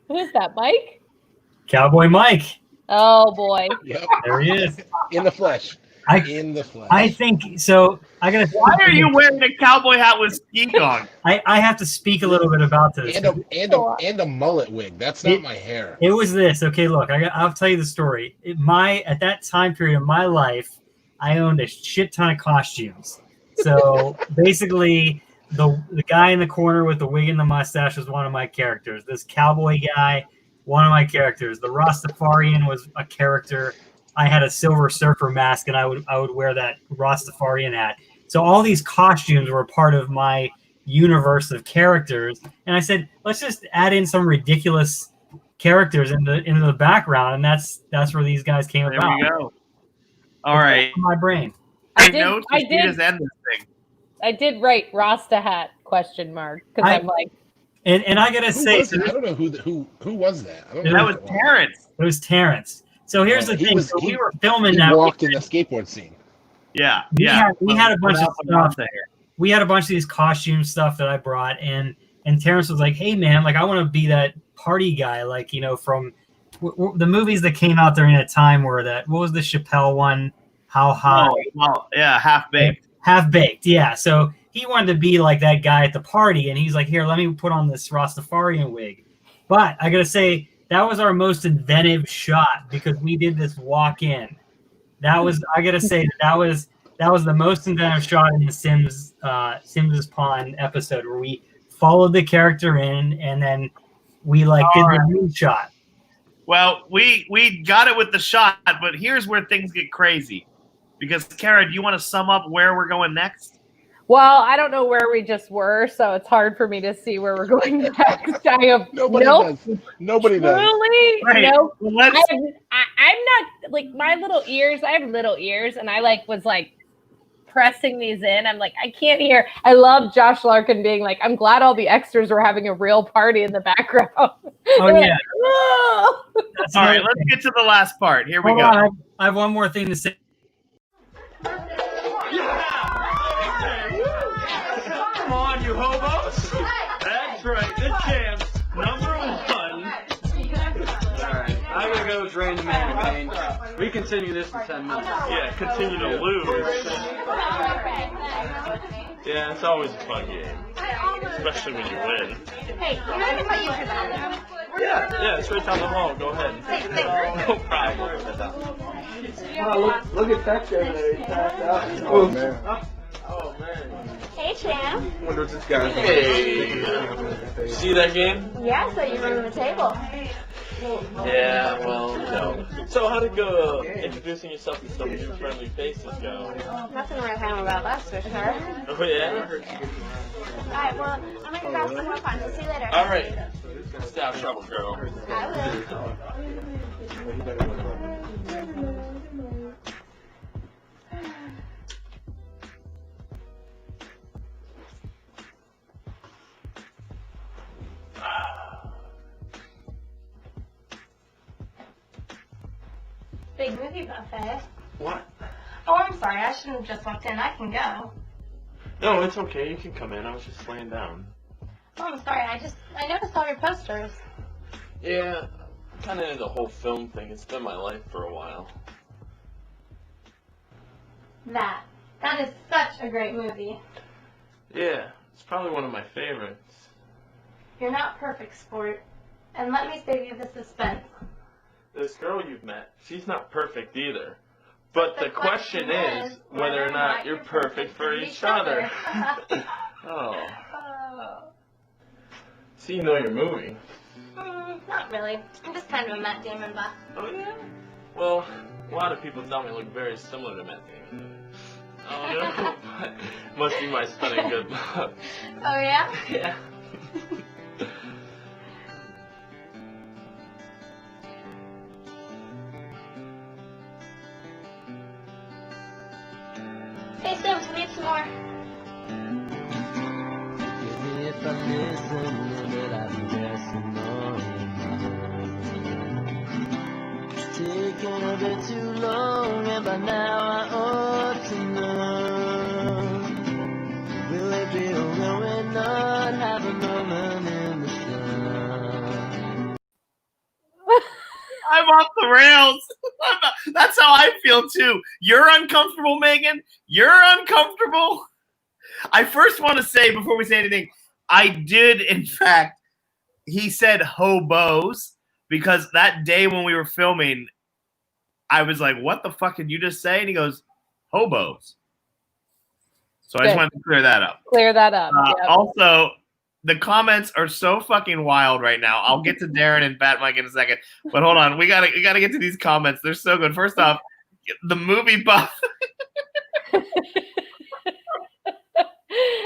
who is that, Mike? Cowboy Mike. Oh, boy. Yep. There he is. In the flesh. In the flesh. I think so. I gotta. Why are you wearing a cowboy hat with ski on? I have to speak a little bit about this. And a mullet wig. That's not my hair. It was this. Okay, look, I'll tell you the story. At that time period of my life, I owned a shit ton of costumes. So basically, the guy in the corner with the wig and the mustache was one of my characters. This cowboy guy, one of my characters. The Rastafarian was a character. I had a Silver Surfer mask, and I would wear that Rastafarian hat. So all these costumes were part of my universe of characters. And I said, let's just add in some ridiculous characters into the background, and that's where these guys came about. There we go. All right. My brain. I did write Rasta hat ? Because I'm like, and I gotta say, I don't know who was that. That was Terrence. It was Terrence. So here's the thing. We were filming he that. Walked in the skateboard scene. Yeah. We had a bunch of stuff. We had a bunch of these costume stuff that I brought, and Terrence was like, "Hey man, like I want to be that party guy, like from the movies that came out during that time were that. What was the Chappelle one? How High? Well, yeah, Half Baked. Half Baked, yeah. So he wanted to be like that guy at the party, and he's like, "Here, let me put on this Rastafarian wig." But I gotta say, that was our most inventive shot because we did this walk-in. That was, I gotta say, that was the most inventive shot in the Sims's Pond episode where we followed the character in and then we did the moon shot. Well, we got it with the shot, but here's where things get crazy. Because Kara, do you want to sum up where we're going next? well, I don't know where we just were, so it's hard for me to see where we're going next. I have Nobody does. Nobody does. Truly, Right. no. Well, I'm not like my little ears. I have little ears, and I was pressing these in. I'm like, I can't hear. I love Josh Larkin being like, I'm glad all the extras were having a real party in the background. Oh They're yeah. "Oh." all right, let's get to the last part. Here we Hold go. on, I have one more thing to say. Come on, you hobos. That's right, the champs, number 1. Alright, I'm gonna go drain the main. We continue this in 10 minutes. Yeah, continue to lose. Yeah, it's always a fun game. Especially when you win. Hey, you know what you could have? Yeah, it's right down the hall. Go ahead. No problem. Look at that guy there. He passed out. Oh, man. Oh, man. Hey, champ. Wonder what this guy's Hey. See that game? Yeah, so you're running the table. Yeah, well, no. So how'd it go introducing yourself to some new friendly faces go? Nothing worth having about us, for sure. Oh, yeah? Alright, well, I'm gonna grab some more fun, so see you later. Alright. Stay out of trouble, girl. I will. Big movie buffet. What? Oh, I'm sorry. I shouldn't have just walked in. I can go. No, it's okay. You can come in. I was just laying down. Oh, I'm sorry. I noticed all your posters. Yeah, I'm kind of into the whole film thing. It's been my life for a while. That is such a great movie. Yeah, it's probably one of my favorites. You're not perfect, sport. And let me save you the suspense. This girl you've met, she's not perfect either. But the question is whether or not you're perfect for each other. Oh. So you know your movie. Not really. I'm just kind of a Matt Damon buff. Oh yeah? Well, a lot of people tell me I look very similar to Matt Damon. Oh no, but must be my stunning good luck. Oh yeah? Yeah. Hey Sims, we need some more. If I listen, but I'll be resting on. It's taking a bit too long, and by now I ought to know. Will it be a will not have a moment in the sun? I'm off the rails. That's how I feel too. You're uncomfortable, Megan. You're uncomfortable. I first want to say, before we say anything, I did, in fact, he said hobos, because that day when we were filming, I was like, what the fuck did you just say? And he goes, hobos. So I just Good. wanted to clear that up. Clear that up. Yep. Also, the comments are so fucking wild right now. I'll get to Darren and Fat Mike in a second, but hold on, we gotta get to these comments. They're so good. First off, the movie buff.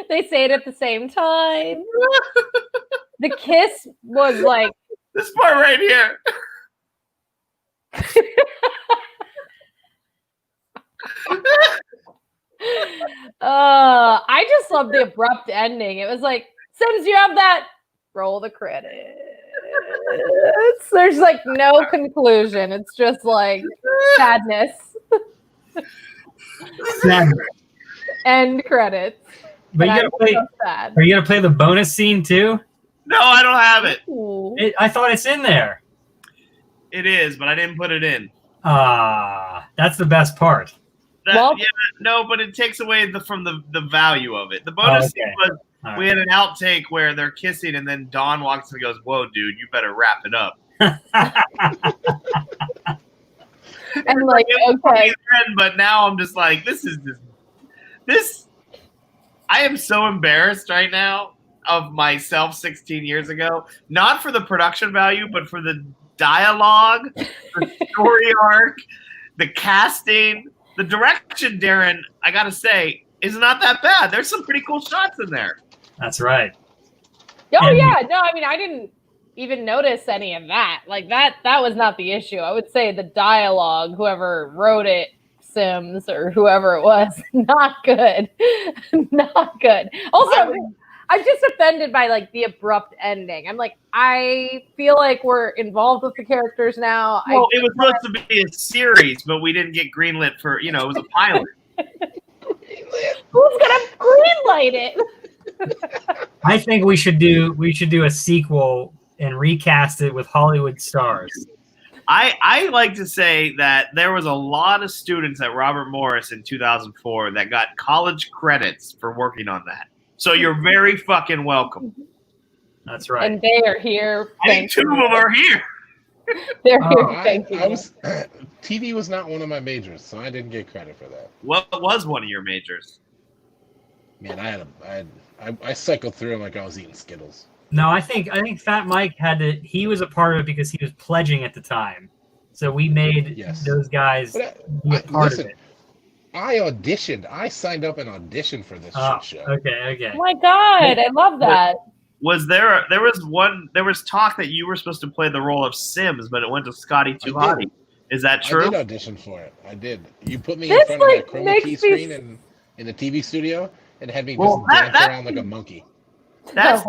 They say it at the same time. The kiss was like this part right here. I just love the abrupt ending. It was like, since you have that, roll the credits. There's like no conclusion. It's just like sadness. End credits. But you gotta play. Are you gonna play the bonus scene too? No, I don't have it. I thought it's in there. It is, but I didn't put it in. That's the best part. Yeah, no, but it takes away from the value of it. The bonus scene was we had an outtake where they're kissing, and then Dawn walks and goes, "Whoa, dude, you better wrap it up." And like, okay, but now I'm just like, this. I am so embarrassed right now of myself 16 years ago, not for the production value, but for the dialogue, the story arc, the casting, the direction. Darren, I gotta say, is not that bad. There's some pretty cool shots in there. That's right. Oh yeah, no, I mean, I didn't even notice any of that. Like that was not the issue. I would say the dialogue, whoever wrote it, Sims or whoever it was, not good. Not good. Also, I'm just offended by like the abrupt ending. I'm like, I feel like we're involved with the characters now. Well, it was supposed to be a series, but we didn't get greenlit for, it was a pilot. Who's gonna greenlight it? I think we should do a sequel and recast it with Hollywood stars. I like to say that there was a lot of students at Robert Morris in 2004 that got college credits for working on that. So you're very fucking welcome. That's right. And they are here. I think two of them are here. They're here. Thank you. TV was not one of my majors, so I didn't get credit for that. What was one of your majors? Man, I cycled through them like I was eating Skittles. No, I think Fat Mike he was a part of it because he was pledging at the time. So we made those guys be a part of it. I auditioned. I signed up and auditioned for this shit show. Okay. Oh my God, I love that. There was talk that you were supposed to play the role of Sims, but it went to Scotty Too Hottie. Is that true? I did audition for it. I did. You put me in front of that chroma key screen in the TV studio and had me just dance around like a monkey. That's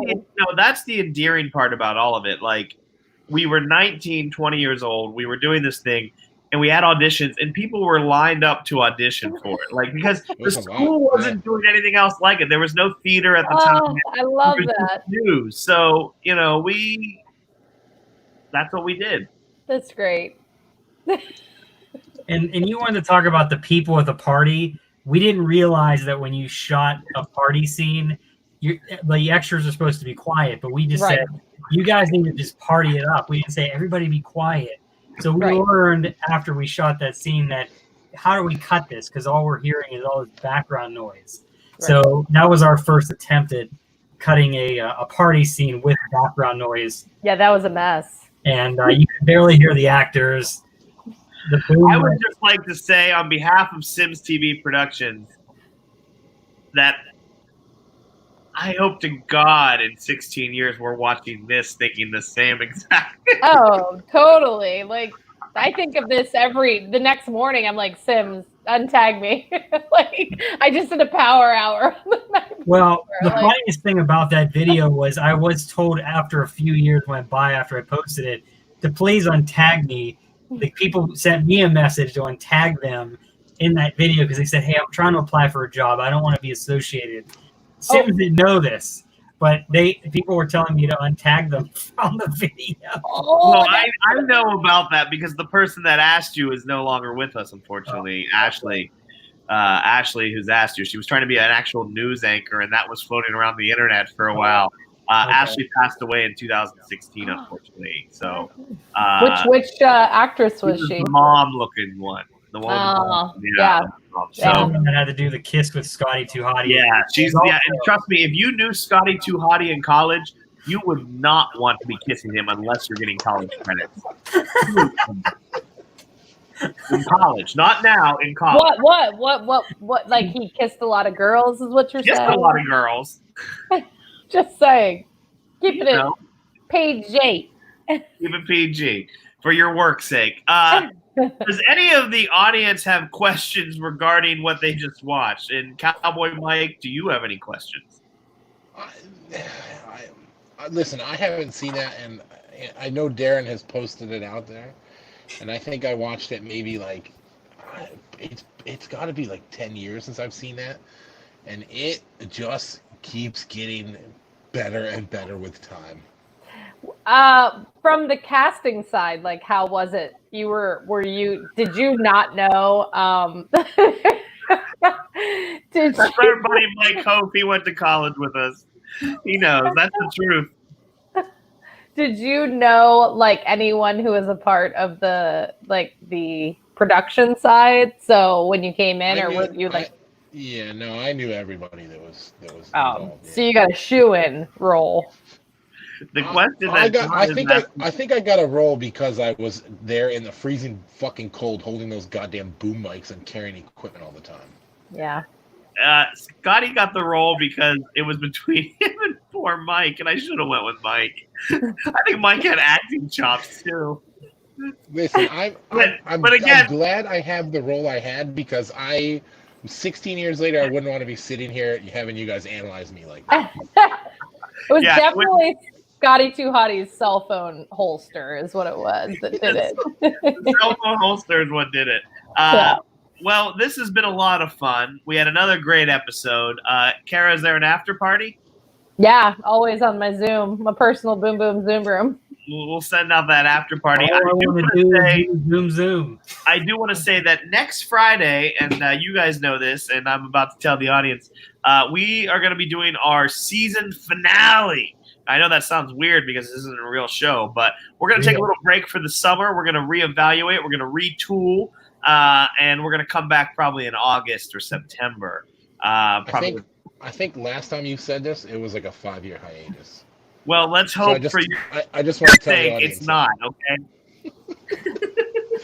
the endearing part about all of it. Like, we were 19, 20 years old. We were doing this thing, and we had auditions, and people were lined up to audition for it. Like, because the school wasn't doing anything else like it. There was no theater at the time. I love that. New. So, that's what we did. That's great. And you wanted to talk about the people at the party. we didn't realize that when you shot a party scene, the extras are supposed to be quiet, but we just Right. said, you guys need to just party it up. We didn't say, everybody be quiet. So we Right. learned after we shot that scene that how do we cut this? Because all we're hearing is all this background noise. Right. So that was our first attempt at cutting a party scene with background noise. Yeah, that was a mess. And you could barely hear the actors. I would just like to say on behalf of Sims TV Productions that I hope to God in 16 years we're watching this thinking the same exact. Oh, totally. Like, I think of this the next morning. I'm like, Sims, untag me. Like, I just did a power hour. Well, the funniest thing about that video was I was told after a few years went by after I posted it to please untag me. The people sent me a message to untag them in that video because they said, hey, I'm trying to apply for a job. I don't want to be associated. Sims didn't know this, but people were telling me to untag them from the video. Well, I know about that because the person that asked you is no longer with us, unfortunately. Ashley, who's asked you, she was trying to be an actual news anchor, and that was floating around the internet for a while. Ashley passed away in 2016, unfortunately. So, which actress was she? The mom-looking one. The one. Yeah. So I had to do the kiss with Scotty Too Hottie. Yeah, and trust me, if you knew Scotty Too Hottie in college, you would not want to be kissing him unless you're getting college credits. In college, not now. In college. What? Like he kissed a lot of girls, is what you're saying? Kissed a lot of girls. Just saying. Keep it PG. Keep it PG for your work's sake. Does any of the audience have questions regarding what they just watched? And Cowboy Mike, do you have any questions? Listen, I haven't seen that, and I know Darren has posted it out there, and I think I watched it maybe like it's got to be like 10 years since I've seen that, and it just keeps getting better and better with time. From the casting side, like how was it? Did you not know? That's our buddy Mike Hope. He went to college with us. He knows. That's the truth. Did you know like anyone who was a part of the production side? So when you came in, were you like? Yeah, no, I knew everybody that was involved. So you got a shoe-in role. The question I think I got a role because I was there in the freezing fucking cold holding those goddamn boom mics and carrying equipment all the time. Yeah. Scotty got the role because it was between him and poor Mike, and I should have went with Mike. I think Mike had acting chops too. Listen, I'm glad I have the role I had because 16 years later I wouldn't want to be sitting here having you guys analyze me like that. It was definitely Scotty Too Hottie's cell phone holster is what it was that did it. The cell phone holster is what did it. Well, this has been a lot of fun. We had another great episode. Kara, is there an after party? Yeah, always on my Zoom, my personal boom boom Zoom room. We'll send out that after party. I do want to say that next Friday, and you guys know this, and I'm about to tell the audience, we are going to be doing our season finale. I know that sounds weird because this isn't a real show, but we're going to take a little break for the summer. We're going to reevaluate. We're going to retool, and we're going to come back probably in August or September. I think last time you said this, it was like a 5-year hiatus. Well, let's hope for your I just want to tell sake the audience it's not, okay?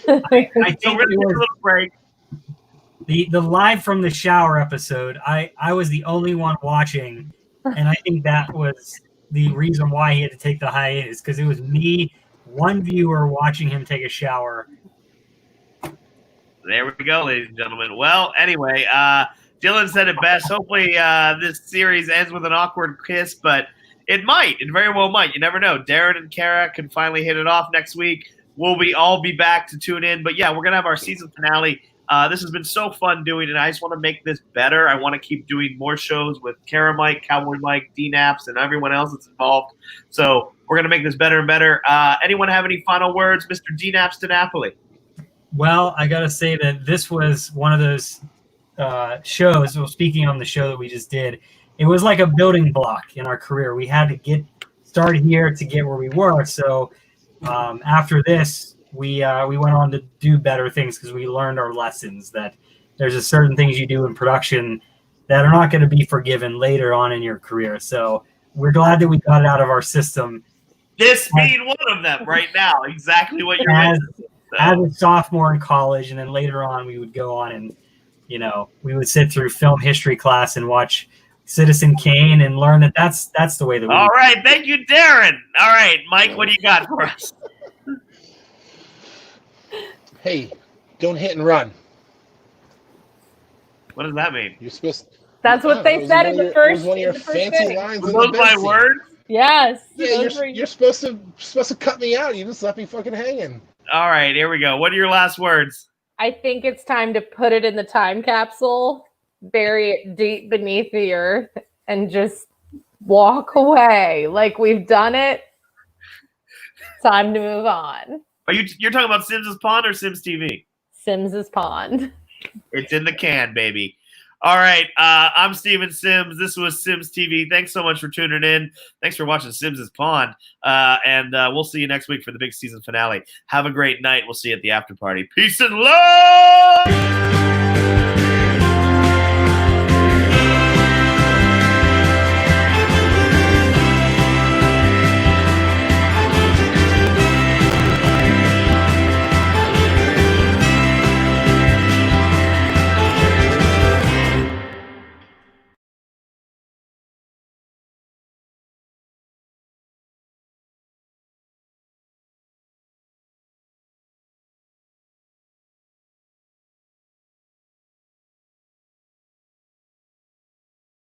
I think so we're going to take a little break. The live from the shower episode, I was the only one watching, and I think that was the reason why he had to take the hiatus, because it was me, one viewer, watching him take a shower. There we go, ladies and gentlemen. Well, anyway, Dylan said it best. Hopefully this series ends with an awkward kiss, but it might. It very well might. You never know. Darren and Kara can finally hit it off next week. We'll all be back to tune in. But, yeah, we're going to have our season finale. This has been so fun doing it. I just want to make this better. I want to keep doing more shows with Kara Mike, Cowboy Mike, D-Naps, and everyone else that's involved. So we're going to make this better and better. Anyone have any final words? Mr. D-Naps to Napoli. Well, I got to say that this was one of those shows. Well, speaking on the show that we just did, it was like a building block in our career. We had to get started here to get where we were. So after this, we went on to do better things because we learned our lessons that there's a certain things you do in production that are not going to be forgiven later on in your career. So we're glad that we got it out of our system. This being one of them right now, exactly what you're as, missing. as a sophomore in college, and then later on we would go on and, we would sit through film history class and watch Citizen Kane and learn that that's the way that we. All right, thank you, Darren. All right, Mike, what do you got for us? Hey, don't hit and run. What does that mean? You're supposed. That's what they said in the first. One of your fancy thing. lines. Were in those the my bed words? Yes. Yeah, you're supposed to cut me out. You just left me fucking hanging. All right, here we go. What are your last words? I think it's time to put it in the time capsule, bury it deep beneath the earth, and just walk away. Like we've done it. Time to move on. You're talking about Sims' Pond or Sims TV? Sims' Pond. It's in the can, baby. All right, I'm Steven Sims. This was Sims TV. Thanks so much for tuning in. Thanks for watching Sims' Pond. And we'll see you next week for the big season finale. Have a great night. We'll see you at the after party. Peace and love!